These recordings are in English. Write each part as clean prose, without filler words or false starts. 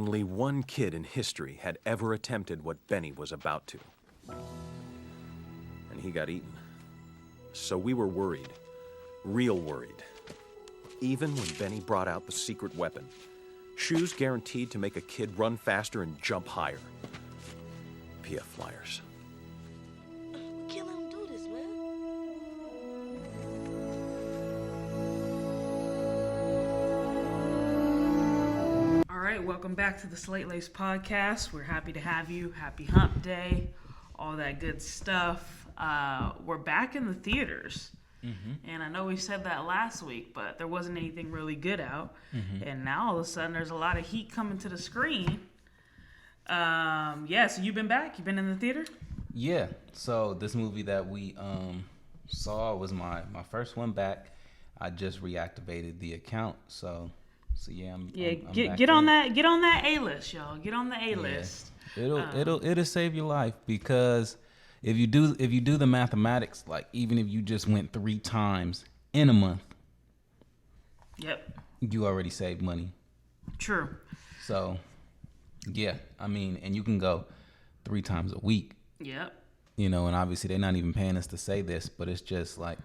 Only one kid in history had ever attempted what Benny was about to. And he got eaten. So we were worried. Real worried. Even when Benny brought out the secret weapon. Shoes guaranteed to make a kid run faster and jump higher. PF Flyers. We can't let him do this, man. All right, welcome back to the Slate Laced podcast. We're happy to have you. Happy Hump Day, all that good stuff. We're back in the theaters. And I know we said that last week, but there wasn't anything really good out. And now all of a sudden there's a lot of heat coming to the screen. So you've been back? You've been in the theater? Yeah. So this movie that we saw was my first one back. I just reactivated the account, so yeah. I'm get on that A-list, y'all. Get on the A-list. Yeah. It'll save your life, because if you do the mathematics, like even if you just went 3 times in a month, you already saved money. True. So yeah, I mean, and you can go 3 times a week. Yep. You know, and obviously they're not even paying us to say this, but it's just like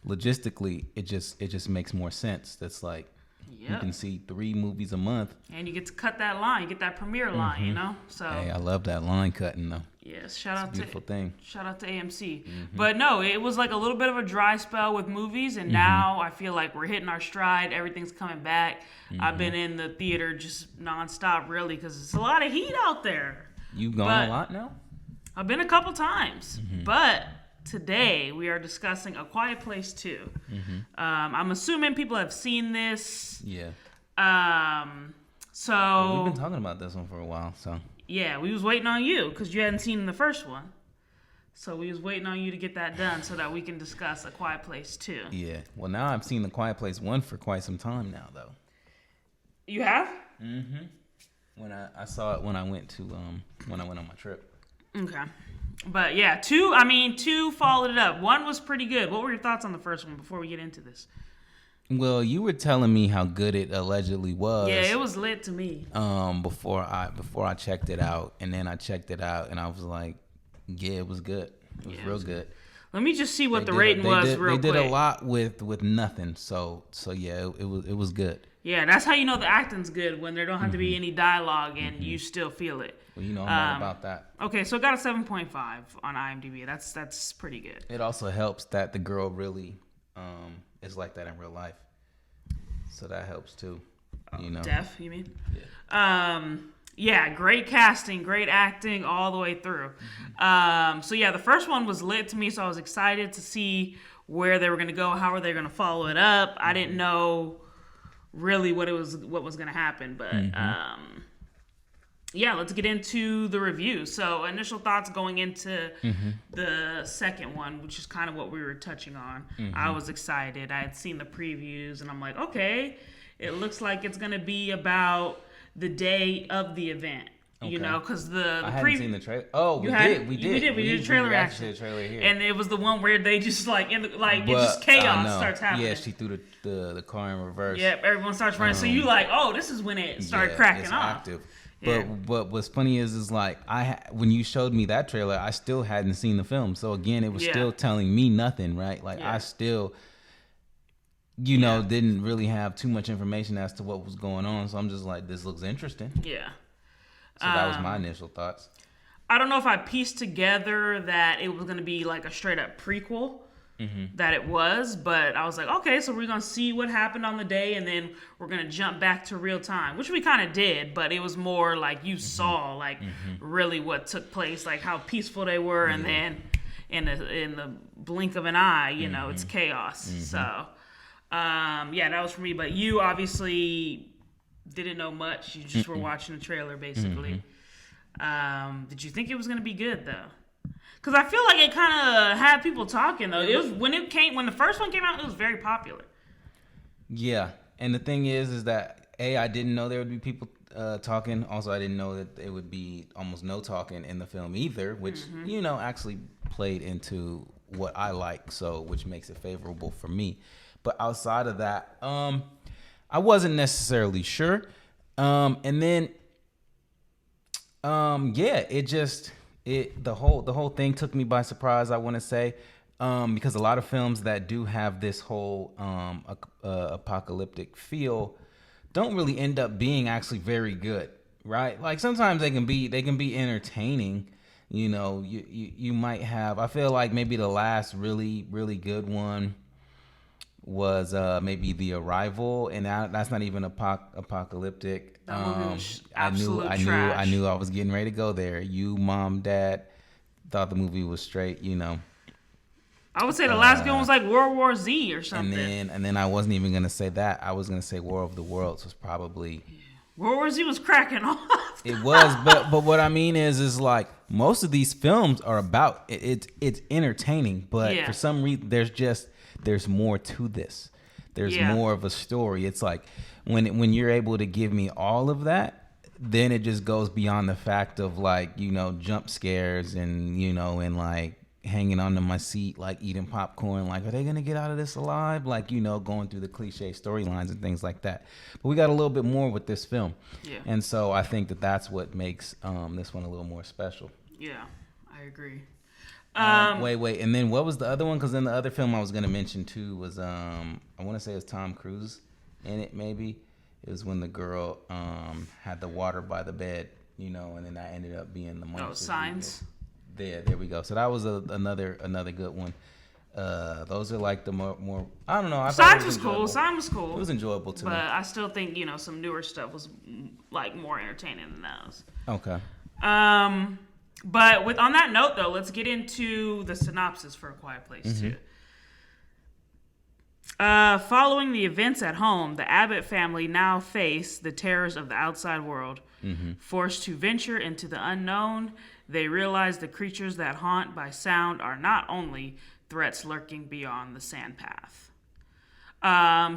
logistically, it just makes more sense. That's like you can see 3 movies a month, and you get to cut that line. You get that premiere line, you know. So hey, I love that line cutting though. Yes, shout out to AMC. But no, it was like a little bit of a dry spell with movies, and now I feel like we're hitting our stride. Everything's coming back. I've been in the theater just nonstop, really, because it's a lot of heat out there. You've gone a lot now? I've been a couple times, but today we are discussing A Quiet Place 2. I'm assuming people have seen this. Yeah. So we've been talking about this one for a while, so. Yeah, we was waiting on you because you hadn't seen the first one. So we was waiting on you to get that done so that we can discuss A Quiet Place 2. Yeah. Well, now I've seen The Quiet Place 1 for quite some time now, though. You have? When I saw it when I went on my trip. Okay. But yeah, 2 followed it up. 1 was pretty good. What were your thoughts on the first one before we get into this? Well, you were telling me how good it allegedly was. Yeah, it was lit to me. Before I checked it out, and then I checked it out, and I was like, yeah, it was good. It was real good. Let me just see what the rating was real quick. They did a lot with nothing, so yeah, it was good. Yeah, that's how you know the acting's good, when there don't have to be any dialogue and you still feel it. Well, you know I'm all about that. Okay, so it got a 7.5 on IMDb. That's pretty good. It also helps that the girl really is like that in real life, so that helps too. You know, Deaf, you mean? Yeah. Yeah, great casting, great acting all the way through. So yeah, the first one was lit to me, so I was excited to see where they were gonna go, how were they gonna follow it up. I didn't know really what was gonna happen, but yeah, let's get into the review. So initial thoughts going into the second one, which is kind of what we were touching on. I was excited. I had seen the previews, and I'm like, okay, it looks like it's gonna be about the day of the event. Okay. You know, because I hadn't seen the trailer. Oh, we did. We did a trailer reaction. Here. And it was the one where they just just chaos starts happening. Yeah, she threw the car in reverse. Yeah, everyone starts running. So you like, oh, this is when it started cracking it's off. Active. Yeah. But what's funny is like when you showed me that trailer, I still hadn't seen the film. So again, it was still telling me nothing, right? Like I still, didn't really have too much information as to what was going on. So I'm just like, this looks interesting. Yeah. So that was my initial thoughts. I don't know if I pieced together that it was going to be like a straight up prequel, that it was, but I was like, okay, so we're going to see what happened on the day, and then we're going to jump back to real time, which we kind of did, but it was more like you saw like really what took place, like how peaceful they were, and then in the blink of an eye, it's chaos. So, that was for me, but you obviously didn't know much. You just were watching the trailer, basically. Did you think it was going to be good, though? Because I feel like it kind of had people talking, though. It was when the first one came out, it was very popular. Yeah, and the thing is that I didn't know there would be people talking. Also, I didn't know that there would be almost no talking in the film either, which actually played into what I like, which makes it favorable for me. But outside of that, I wasn't necessarily sure. And then Yeah, the whole thing took me by surprise, I want to say. Because a lot of films that do have this whole apocalyptic feel don't really end up being actually very good, right? Like sometimes they can be entertaining. You know, you might have. I feel like maybe the last really good one was maybe The Arrival, and that's not even apocalyptic. That movie was I absolute trash. knew I was getting ready to go there. You, mom, dad, thought the movie was straight. You know. I would say the last good one was like World War Z or something. And then I wasn't even gonna say that. I was gonna say War of the Worlds was probably. World War Z was cracking off. It was, but what I mean is like most of these films are about it's entertaining, but for some reason there's more to this. There's more of a story. It's like when you're able to give me all of that, then it just goes beyond the fact of like, you know, jump scares and, you know, and like hanging onto my seat, like eating popcorn, like, are they gonna get out of this alive? Like, you know, going through the cliche storylines and things like that. But we got a little bit more with this film. Yeah. And so I think that's what makes this one a little more special. Yeah, I agree. Wait. And then what was the other one? Because then the other film I was gonna mention too was I want to say it was Tom Cruise in it. Maybe it was when the girl had the water by the bed, you know, and then that ended up being the monster. Oh, Signs. There we go. So that was another good one. Those are like the more I don't know. Signs was cool. Signs was cool. It was enjoyable to me. But I still think, you know, some newer stuff was like more entertaining than those. Okay. But on that note though, let's get into the synopsis for A Quiet Place 2. Following the events at home, the Abbott family now face the terrors of the outside world. Forced to venture into the unknown, they realize the creatures that haunt by sound are not only threats lurking beyond the sand path.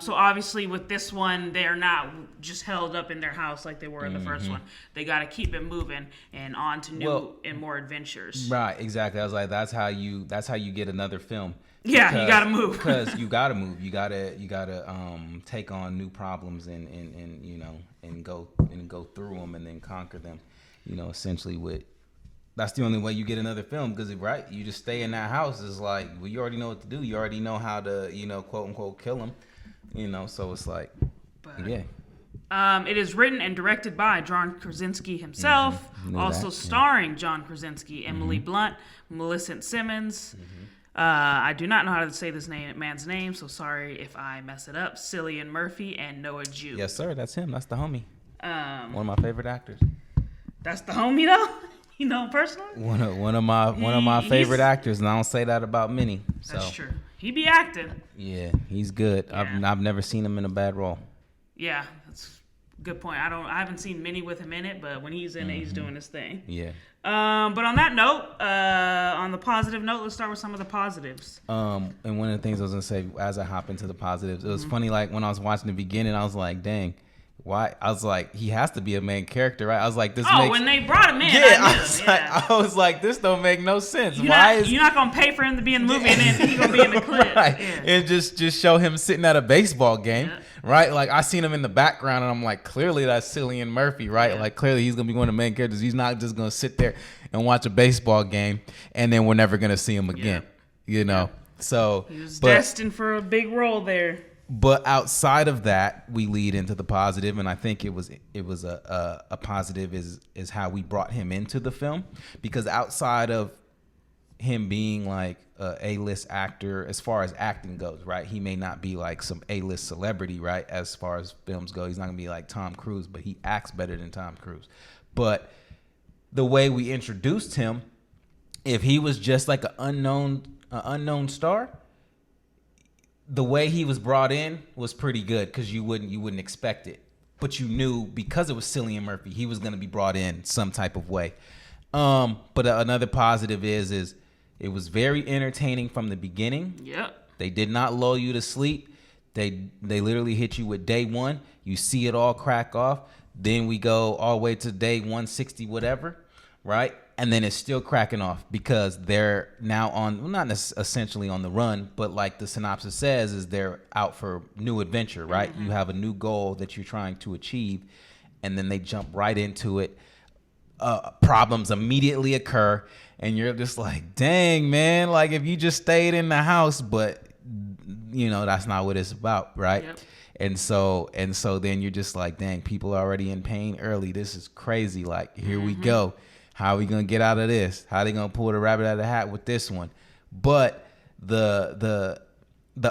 So obviously with this one, they're not just held up in their house like they were in the first one. They got to keep it moving and on to new and more adventures. Right, exactly. I was like, that's how you get another film. Yeah, you got to move. Because you got to move. You got to take on new problems and you know, and go through them and then conquer them. You know, essentially that's the only way you get another film, because right, you just stay in that house. It's like, well, you already know what to do. You already know how to, you know, quote unquote kill them. You know, so it's like, yeah. It is written and directed by John Krasinski himself, also starring John Krasinski, Emily Blunt, Millicent Simmons. I do not know how to say this man's name, so sorry if I mess it up. Cillian Murphy and Noah Jupe. Yes, sir. That's him. That's the homie. One of my favorite actors. That's the homie, though. You know him personally? One of my favorite actors, and I don't say that about many. So. That's true. He be acting. Yeah, he's good. Yeah. I've never seen him in a bad role. Yeah, that's a good point. I haven't seen many with him in it, but when he's in it, he's doing his thing. Yeah. But on that note, on the positive note, let's start with some of the positives. And one of the things I was gonna say as I hop into the positives, it was funny. Like when I was watching the beginning, I was like, "Dang, why?" I was like, "He has to be a main character, right?" I was like, "This." When they brought him in, I was like, "This don't make no sense. You're not gonna pay for him to be in the movie and then he's gonna be in the clip, right? Yeah. And just show him sitting at a baseball game, right? Like I seen him in the background, and I'm like, clearly that's Cillian Murphy, right? Like clearly he's gonna be one of the main characters. He's not just gonna sit there and watch a baseball game and then we're never gonna see him again, you know. So he was destined for a big role there. But outside of that, we lead into the positive, and I think it was a positive is how we brought him into the film, because outside of him being like a A-list actor, as far as acting goes, right? He may not be like some A-list celebrity, right? As far as films go, he's not gonna be like Tom Cruise, but he acts better than Tom Cruise. But the way we introduced him, if he was just like an unknown star, the way he was brought in was pretty good, because you wouldn't expect it, but you knew because it was Cillian Murphy, he was going to be brought in some type of way. But another positive is it was very entertaining from the beginning. Yep. They did not lull you to sleep. They literally hit you with day one. You see it all crack off. Then we go all the way to day 160, whatever, right? And then it's still cracking off because they're now on, well, not essentially on the run, but like the synopsis says, is they're out for new adventure, right? You have a new goal that you're trying to achieve, and then they jump right into it. problems immediately occur, and you're just like, dang, man, like if you just stayed in the house, but that's not what it's about, right? Yep. And so then you're just like, dang, people are already in pain early. This is crazy. Like, here we go. How are we gonna get out of this? How are they gonna pull the rabbit out of the hat with this one? But the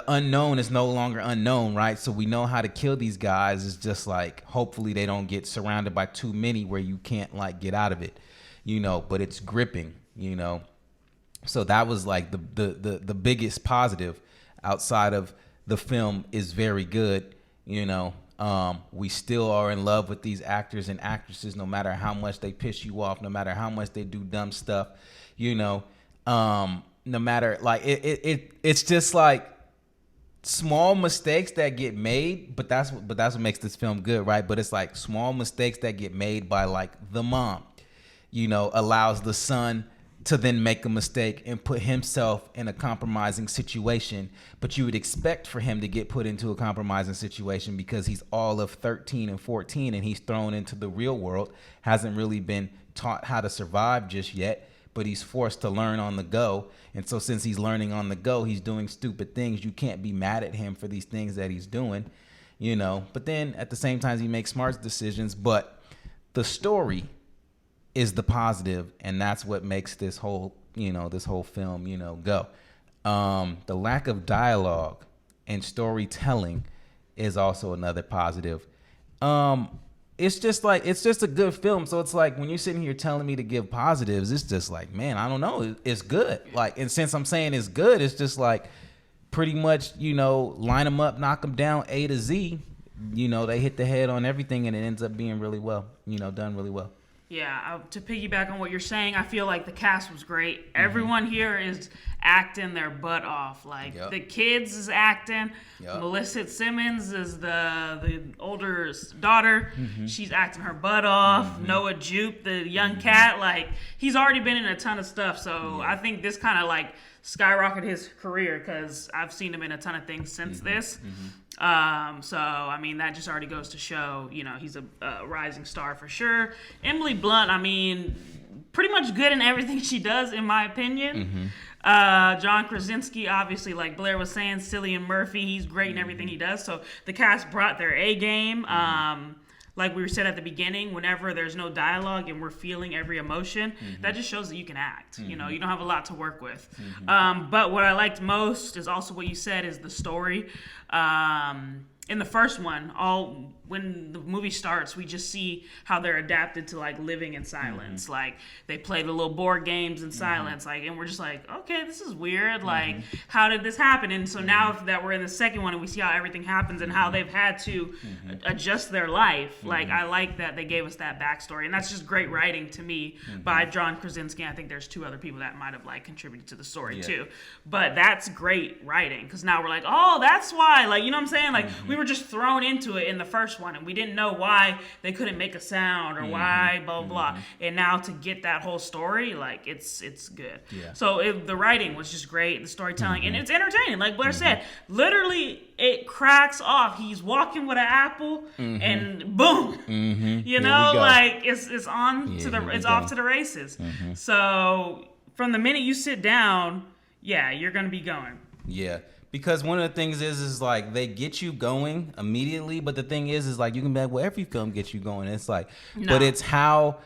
unknown is no longer unknown, right? So we know how to kill these guys. It's just like, hopefully they don't get surrounded by too many where you can't like get out of it, but it's gripping, So that was like the biggest positive outside of the film is very good, we still are in love with these actors and actresses, no matter how much they piss you off, no matter how much they do dumb stuff, no matter like it's just like small mistakes that get made, but that's what makes this film good, right? But it's like small mistakes that get made by like the mom, allows the son to then make a mistake and put himself in a compromising situation. But you would expect for him to get put into a compromising situation because he's all of 13 and 14 and he's thrown into the real world, hasn't really been taught how to survive just yet, but he's forced to learn on the go. And so since he's learning on the go, he's doing stupid things. You can't be mad at him for these things that he's doing, But then at the same time, he makes smart decisions. But the story is the positive, and that's what makes this whole film go. The lack of dialogue and storytelling is also another positive. It's just a good film. So it's like when you're sitting here telling me to give positives, it's just like, man, I don't know, it's good. Like, and since I'm saying it's good, it's just like pretty much line them up, knock them down A to Z. They hit the head on everything, and it ends up being really well, done really well. Yeah, to piggyback on what you're saying, I feel like the cast was great. Everyone here is acting their butt off. Like, the kids is acting. Melissa Simmons is the older daughter. She's acting her butt off. Noah Jupe, the young cat, like, he's already been in a ton of stuff. So I think this kind of, like, skyrocketed his career because I've seen him in a ton of things since this. So, I mean, that just already goes to show, he's a rising star for sure. Emily Blunt, I mean, pretty much good in everything she does, in my opinion. John Krasinski, obviously, like Blair was saying, Cillian Murphy, he's great in everything he does. So the cast brought their A game. Like we said at the beginning, whenever there's no dialogue and we're feeling every emotion, that just shows that you can act. You don't have a lot to work with. But what I liked most is also what you said is the story. In the first one, when the movie starts, we just see how they're adapted to like living in silence. Like they play the little board games in silence, like, and we're just like, okay, this is weird. Like, how did this happen? And so now that we're in the second one and we see how everything happens and how they've had to adjust their life, like I like that they gave us that backstory, and that's just great writing to me by John Krasinski. I think there's two other people that might have like contributed to the story too, but that's great writing because now we're like, oh, that's why, like, you know what I'm saying? Like we were just thrown into it in the first one and we didn't know why they couldn't make a sound or why blah blah, and now to get that whole story, like it's good. So the writing was just great, the storytelling, and it's entertaining. Like Blair said, literally it cracks off. He's walking with an apple and boom, like it's on to the it's off to the races. So from the minute you sit down, you're gonna be going. Because one of the things is like they get you going immediately, but the thing is like you can be like, well, every film gets you going. It's like, but it's how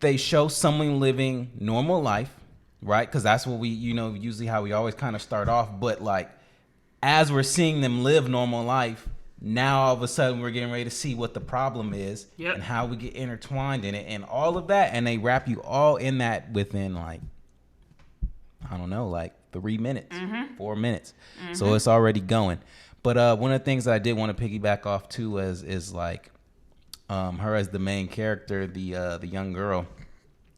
they show someone living normal life, right? Because that's what we, usually how we always kind of start off. But like, as we're seeing them live normal life, now all of a sudden we're getting ready to see what the problem is and how we get intertwined in it and all of that. And they wrap you all in that within like, I don't know, like 3 minutes, 4 minutes. So it's already going. But one of the things that I did want to piggyback off too is like her as the main character, the young girl,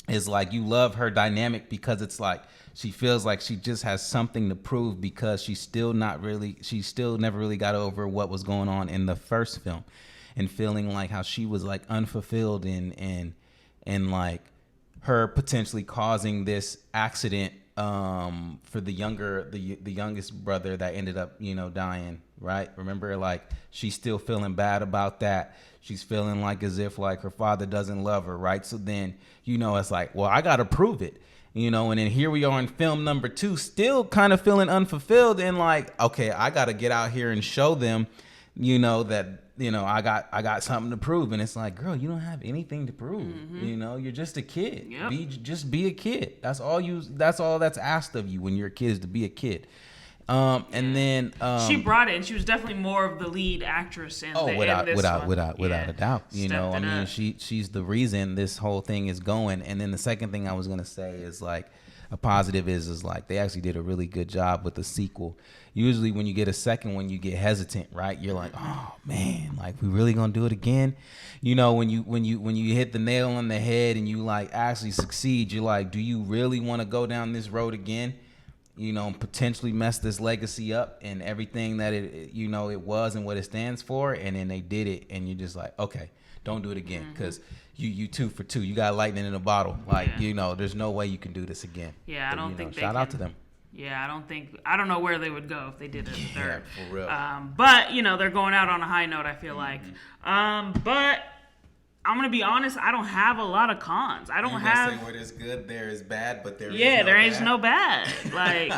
is like you love her dynamic because it's like she feels like she just has something to prove because she still never really got over what was going on in the first film and feeling like how she was like unfulfilled and like her potentially causing this accident for the youngest brother that ended up, dying, right? Remember, like, she's still feeling bad about that. She's feeling like as if like her father doesn't love her, right? So then, it's like, well, I got to prove it, and then here we are in film number 2, still kind of feeling unfulfilled and like, okay, I got to get out here and show them, that, I got something to prove. And it's like, girl, you don't have anything to prove. You're just a kid. Yep. Be a kid. That's all that's asked of you when you're a kid, is to be a kid. And then she brought it, and she was definitely more of the lead actress in without this one. without a doubt. Stepped it up. She's the reason this whole thing is going. And then the second thing I was gonna say is like, a positive is like they actually did a really good job with the sequel. Usually when you get a second one, you get hesitant, right? You're like, oh man, like we really gonna do it again? When you hit the nail on the head and you like actually succeed, you're like, do you really want to go down this road again? Potentially mess this legacy up and everything that it was and what it stands for. And then they did it, and you're just like, okay, don't do it again, because you 2 for 2. You got lightning in a bottle. Like, there's no way you can do this again. Yeah, I don't think they shout out to them. Yeah, I don't know where they would go if they did a third. Yeah, for real. But, they're going out on a high note, I feel like. But I'm going to be honest, I don't have a lot of cons. I don't have... Say where there's good, there is bad, but there is no bad. Like,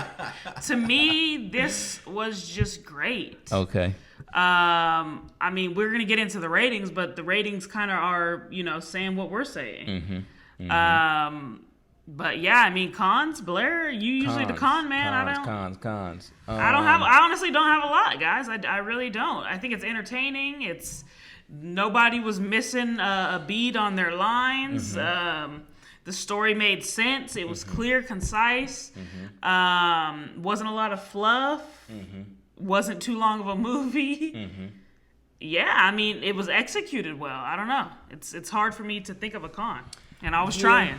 to me, this was just great. Okay. I mean, we're going to get into the ratings, but the ratings kind of are, saying what we're saying. But yeah, I mean, cons, Blair, you usually the con man. Cons. I honestly don't have a lot, guys. I really don't. I think it's entertaining. Nobody was missing a beat on their lines. The story made sense. It was clear, concise. Wasn't a lot of fluff. Wasn't too long of a movie. Yeah, I mean, it was executed well. I don't know. It's hard for me to think of a con, and I was trying.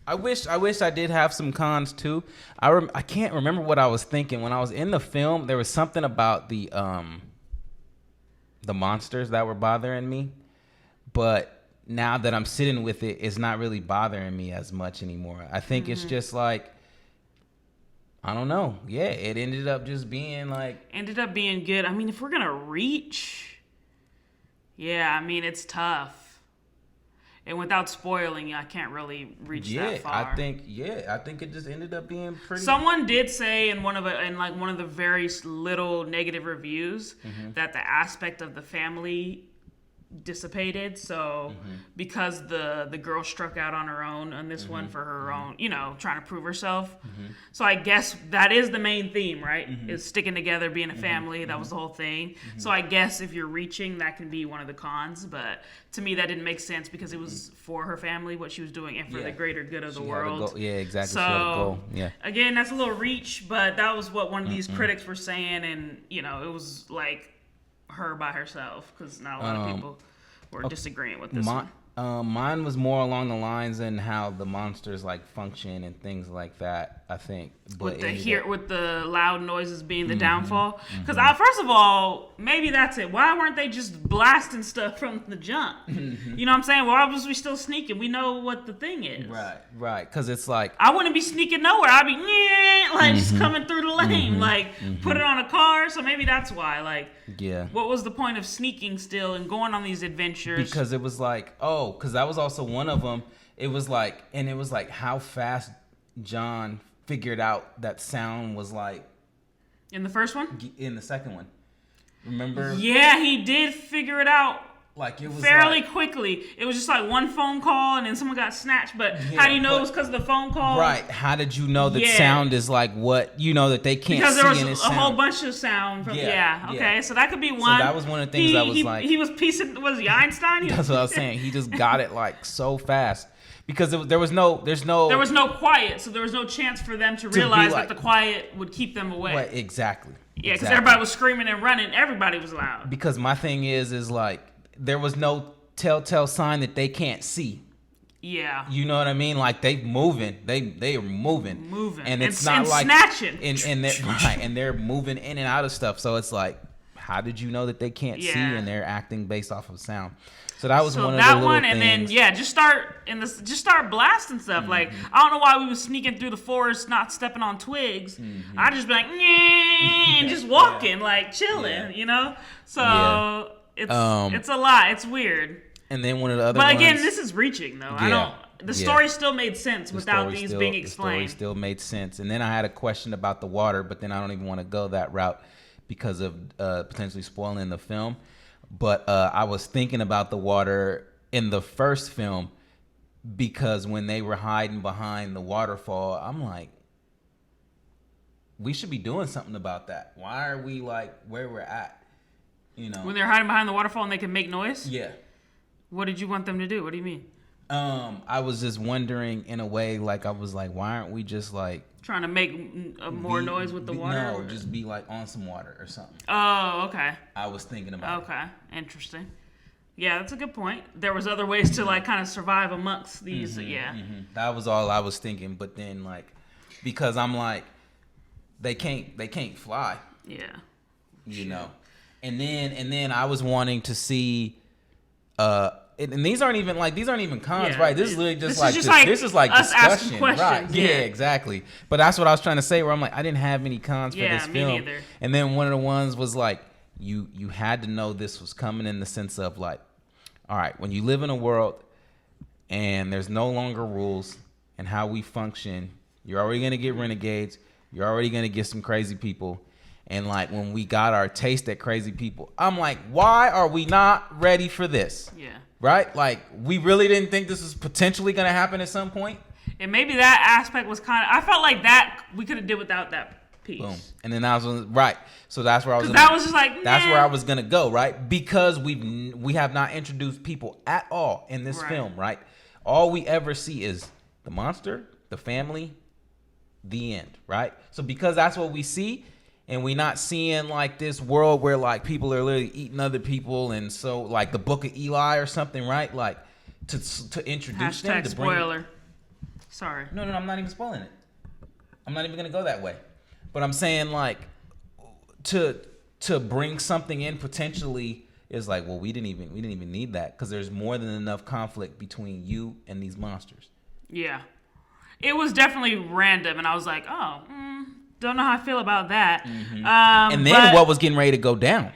I wish I did have some cons too. I can't remember what I was thinking when I was in the film. There was something about the monsters that were bothering me, but now that I'm sitting with it, it's not really bothering me as much anymore. I think it's just like, I don't know. Yeah, it ended up just being like... Ended up being good. I mean, if we're going to reach... Yeah, I mean, it's tough. And without spoiling, I can't really reach that far. I think it just ended up being pretty... Someone did say in one of the very little negative reviews that the aspect of the family dissipated. So because the girl struck out on her own on this one for her own, trying to prove herself. So I guess that is the main theme, right? Is sticking together, being a family. That was the whole thing. So I guess if you're reaching, that can be one of the cons. But to me, that didn't make sense because it was for her family, what she was doing, and for the greater good of the world. Yeah, exactly. So again, that's a little reach, but that was what one of these critics were saying, and it was like her by herself, because not a lot of people were disagreeing with this one. Mine was more along the lines in how the monsters like function and things like that, I think. But with the loud noises being the downfall. Because first of all, maybe that's it. Why weren't they just blasting stuff from the jump? You know what I'm saying? Why was we still sneaking? We know what the thing is. Right. Because it's like, I wouldn't be sneaking nowhere. I'd be just coming through the lane, put it on a car. So maybe that's why. What was the point of sneaking still and going on these adventures? Because it was like, because that was also one of them. It was like how fast John figured out that sound was like. In the first one? In the second one. Remember? Yeah, he did figure it out. Like, it was fairly quickly. It was just like one phone call and then someone got snatched. But how do you know it was because of the phone call? Right. How did you know that sound is like what, that they can't see in his sound? Because there was a whole bunch of sound. Okay. So that could be one. So that was one of the things he was piecing, was he Einstein? That's what I was saying. He just got it like so fast. Because there was no quiet. So there was no chance for them to realize that the quiet would keep them away. Right, exactly. Yeah, because everybody was screaming and running. Everybody was loud. Because my thing is like, there was no telltale sign that they can't see. Yeah. You know what I mean? Like, they moving. They are moving. And it's not like snatching. And they're moving in and out of stuff. So it's like, how did you know that they can't see Yeah. and they're acting based off of sound? So that was So one of that the little one, things. and then just start blasting stuff. Like I don't know why we was sneaking through the forest, not stepping on twigs. I just be like, "Nyeh," and just walking, like chilling, you know. So it's a lot. It's weird. And then one of the other But again, ones, this is reaching though. Yeah. The story still made sense without these being The story explained. still made sense. And then I had a question about the water, but then I don't even want to go that route because of potentially spoiling the film. But I was thinking about the water in the first film because when they were hiding behind the waterfall, I'm like, we should be doing something about that. Why are we like where we're at? You know, When they're hiding behind the waterfall and they can make noise. yeah. What did you want them to do? What do you mean? I was just wondering in a way, like I was like, why aren't we just like Trying to make more noise with the water? No, or- just be like on some water or something. Oh, okay. I was thinking about. Okay, interesting. Yeah, that's a good point. There was other ways to like kind of survive amongst these. Yeah. That was all I was thinking. But then like, because I'm like, they can't fly, Yeah. you know, and then I was wanting to see, and these aren't even cons, Yeah. right? This is literally just This like is just like this is like us asking discussion, questions, right? Yeah, yeah. exactly. But that's what I was trying to say. Where I'm like, I didn't have any cons for Yeah, this me film. neither. And then one of the ones was like, you had to know this was coming in the sense of like, all right, when you live in a world and there's no longer rules and how we function, you're already gonna get renegades. You're already gonna get some crazy people. And like when we got our taste at crazy people, I'm like, why are we not ready for this? Yeah. Right? Like we really didn't think this was potentially gonna happen at some point. And maybe that aspect was kind of. I felt like that we could have did without that piece. Boom. And then I was right. So that's where I was. Because that was just like. That's nah. where I was gonna go, right? Because we have not introduced people at all in this Right. film, right? All we ever see is the monster, the family, the end, right? So because that's what we see, and we're not seeing like this world where like people are literally eating other people, and so like the Book of Eli or something, right? Like to introduce them Hashtag to bring. spoiler. Sorry. No, I'm not even spoiling it. I'm not even gonna go that way. But I'm saying like to bring something in potentially is like, well, we didn't even need that because there's more than enough conflict between you and these monsters. Yeah. It was definitely random, and I was like, oh, don't know how I feel about that. And then what was getting ready to go down?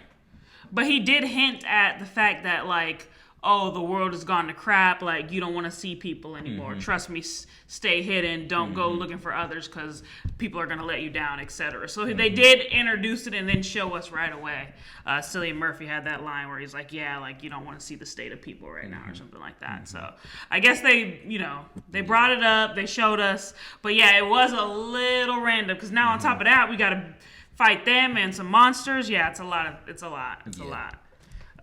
But he did hint at the fact that, like, oh, the world has gone to crap. Like, you don't want to see people anymore. Trust me, stay hidden. Don't go looking for others because people are going to let you down, etc. So they did introduce it and then show us right away. Cillian Murphy had that line where he's like, yeah, like, you don't want to see the state of people right now or something like that. So I guess they brought it up. They showed us. But, yeah, it was a little random because now on top of that, we got to fight them and some monsters. Yeah, it's a lot. It's a lot.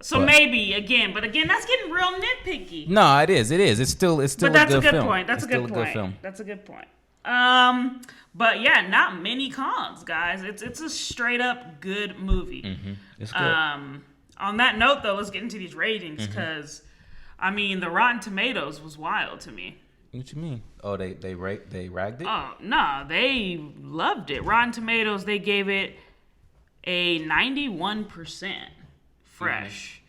So maybe again, that's getting real nitpicky. No, it is. It's still But that's a good film. point. That's a good point. That's a good point. But yeah, not many cons, guys. It's a straight up good movie. It's good. On that note, though, let's get into these ratings because, I mean, the Rotten Tomatoes was wild to me. What you mean? Oh, they ragged it? Oh no, they loved it. Rotten Tomatoes, they gave it a 91%. Fresh.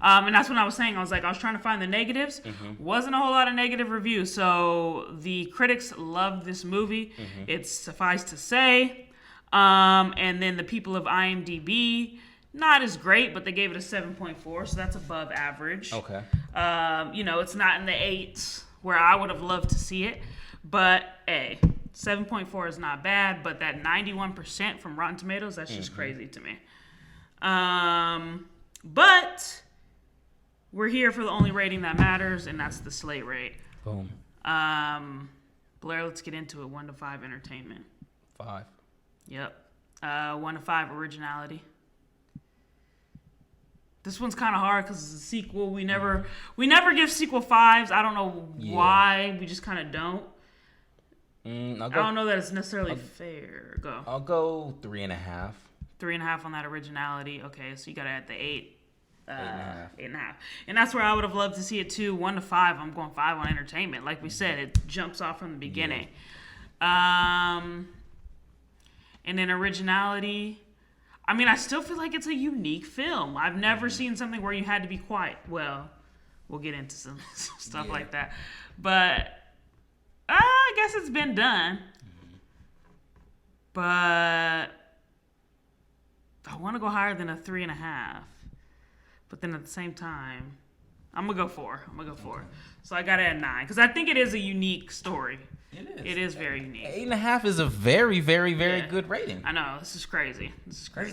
And that's when I was saying, I was trying to find the negatives. Wasn't a whole lot of negative reviews. So the critics loved this movie. It's suffice to say. And then the people of IMDb, not as great, but they gave it a 7.4. So that's above average. Okay. It's not in the 8s where I would have loved to see it. But, 7.4 is not bad. But that 91% from Rotten Tomatoes, that's just crazy to me. But we're here for the only rating that matters, and that's the Slate rate. Boom. Blair, let's get into it. 1 to 5 entertainment. 5. Yep. 1 to 5 originality. This one's kind of hard because it's a sequel. We never give sequel 5s. I don't know why. We just kind of don't. I don't know that it's necessarily fair. Go. I'll go 3.5. 3.5 on that originality. Okay, so you got to add the 8. 8.5. And that's where I would have loved to see it too. 1 to 5. I'm going 5 on entertainment. Like we said, it jumps off from the beginning. And then originality, I mean, I still feel like it's a unique film. I've never seen something where you had to be quiet. Well, we'll get into some stuff like that. But I guess it's been done. But I want to go higher than a 3.5. But then at the same time, I'm going to go 4. So I got it at 9. Because I think it is a unique story. It is very unique. 8.5 is a very, very, very good rating. I know. This is crazy.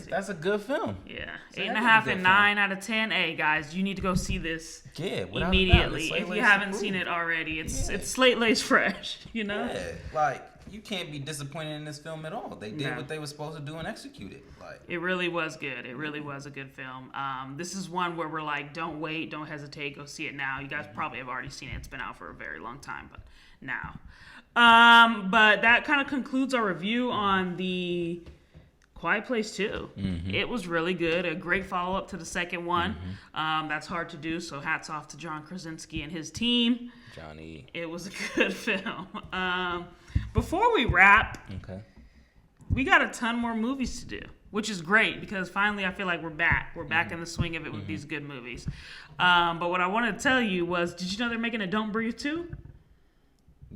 That's a good film. Yeah. 8.5 and 9 out of 10. Hey, guys, you need to go see this immediately. If you haven't seen it already. It's Slate Laced fresh, you know? Yeah. Like, you can't be disappointed in this film at all. They did what they were supposed to do and executed. Like, it really was good. It really was a good film. This is one where we're like, don't wait, don't hesitate, go see it now. You guys probably have already seen it. It's been out for a very long time, but now. But that kind of concludes our review on the Quiet Place 2. It was really good. A great follow-up to the second one. That's hard to do, so hats off to John Krasinski and his team. Johnny. It was a good film. Before we wrap, we got a ton more movies to do, which is great because finally I feel like we're back. We're back in the swing of it with these good movies. But what I wanted to tell you was, did you know they're making a Don't Breathe 2?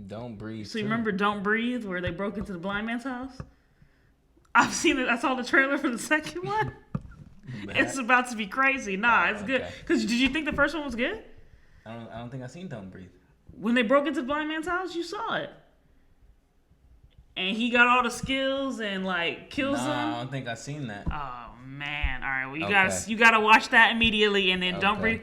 Don't Breathe. So you remember Don't Breathe, where they broke into the blind man's house? I've seen it. I saw the trailer for the second one. It's about to be crazy. Nah, it's good. Because did you think the first one was good? I don't think I've seen Don't Breathe. When they broke into the blind man's house, you saw it. And he got all the skills and like kills them. I don't think I've seen that. Oh man! All right, well you gotta watch that immediately, and then Don't Breathe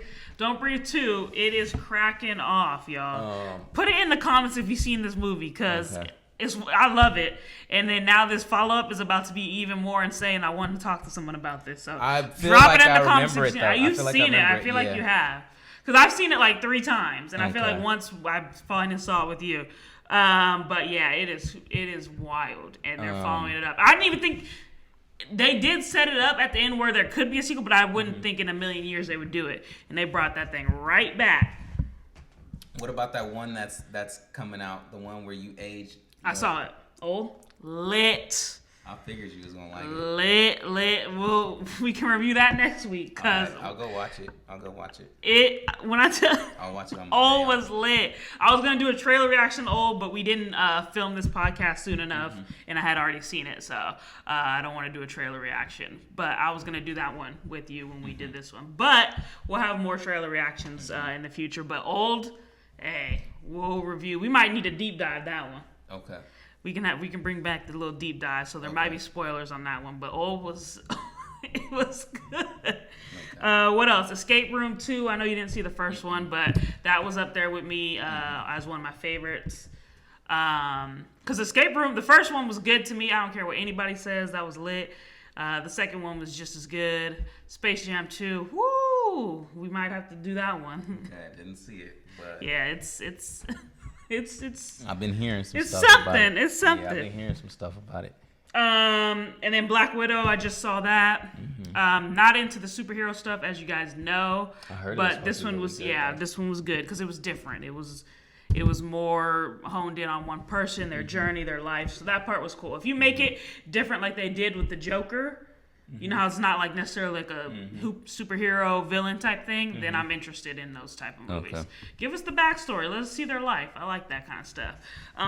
2. It is cracking off, y'all. Put it in the comments if you've seen this movie, cause I love it. And then now this follow up is about to be even more insane. I want to talk to someone about this, so drop it in the comments. You've seen it. I feel like you have, cause I've seen it like 3 times, and I feel like once I finally saw it with you. But yeah, it is wild, and they're following it up. I didn't even think they did set it up at the end where there could be a sequel, but I wouldn't think in a million years they would do it, and they brought that thing right back. What about that one that's coming out? The one where you age? I saw it. Old, lit. I figured you was gonna like it. Lit. Well, we can review that next week. Cause I'll go watch it. I'll watch it. Old was lit. I was gonna do a trailer reaction to Old, but we didn't film this podcast soon enough, and I had already seen it, so I don't want to do a trailer reaction. But I was gonna do that one with you when we did this one. But we'll have more trailer reactions in the future. But Old, hey, we'll review. We might need to deep dive that one. Okay. We can bring back the little deep dive, so there might be spoilers on that one. But Old was it was good. Okay. What else? Escape Room 2. I know you didn't see the first one, but that was up there with me as one of my favorites. Because Escape Room, the first one was good to me. I don't care what anybody says. That was lit. The second one was just as good. Space Jam 2. Woo! We might have to do that one. Okay, I didn't see it, but yeah, it's. I've been hearing some stuff about it. It's something. Yeah, I've been hearing some stuff about it. And then Black Widow, I just saw that. Not into the superhero stuff, as you guys know. I heard but this one was this one was good because it was different. It was more honed in on one person, their journey, their life. So that part was cool. If you make it different like they did with the Joker, you know how it's not like necessarily like a superhero villain type thing, then I'm interested in those type of movies. Okay. Give us the backstory. Let's see their life. I like that kind of stuff.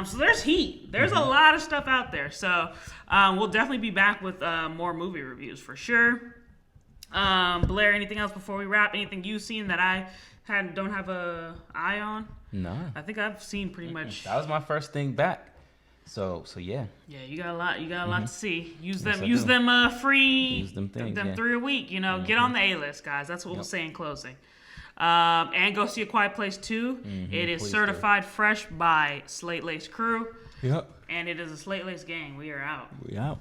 So there's heat. There's a lot of stuff out there. So we'll definitely be back with more movie reviews for sure. Blair, anything else before we wrap? Anything you've seen that I don't have a eye on? No. I think I've seen pretty much. That was my first thing back. So yeah. Yeah, you got a lot. You got a lot to see. Use them free. Use them things. Them 3 a week. You know, get on the A-list, guys. That's what we'll say in closing. And go see A Quiet Place 2. It is certified fresh by Slate Laced crew. Yep. And it is a Slate Laced gang. We are out. We out.